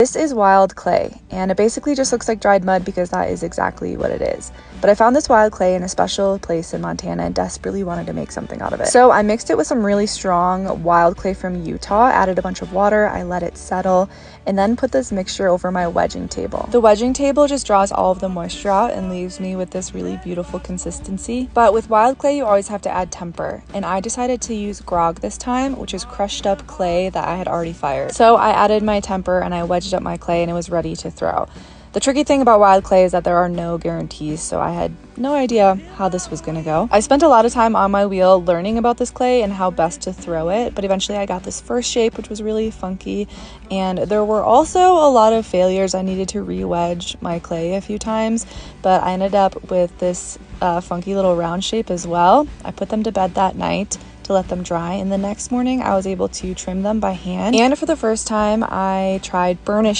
This is wild clay, and it basically just looks like dried mud because that is exactly what it is. But I found this wild clay in a special place in Montana and desperately wanted to make something out of it. So I mixed it with some really strong wild clay from Utah, added a bunch of water, I let it settle, and then put this mixture over my wedging table. The wedging table just draws all of the moisture out and leaves me with this really beautiful consistency. But with wild clay, you always have to add temper, and I decided to use grog this time, which is crushed up clay that I had already fired. So I added my temper and I wedged up my clay and it was ready to throw. The tricky thing about wild clay is that there are no guarantees, so I had no idea how this was gonna go. I spent a lot of time on my wheel learning about this clay and how best to throw it, but eventually I got this first shape, which was really funky, and there were also a lot of failures. I needed to re-wedge my clay a few times, but I ended up with this funky little round shape as well. I put them to bed that night to let them dry, and the next morning I was able to trim them by hand. And for the first time I tried burnishing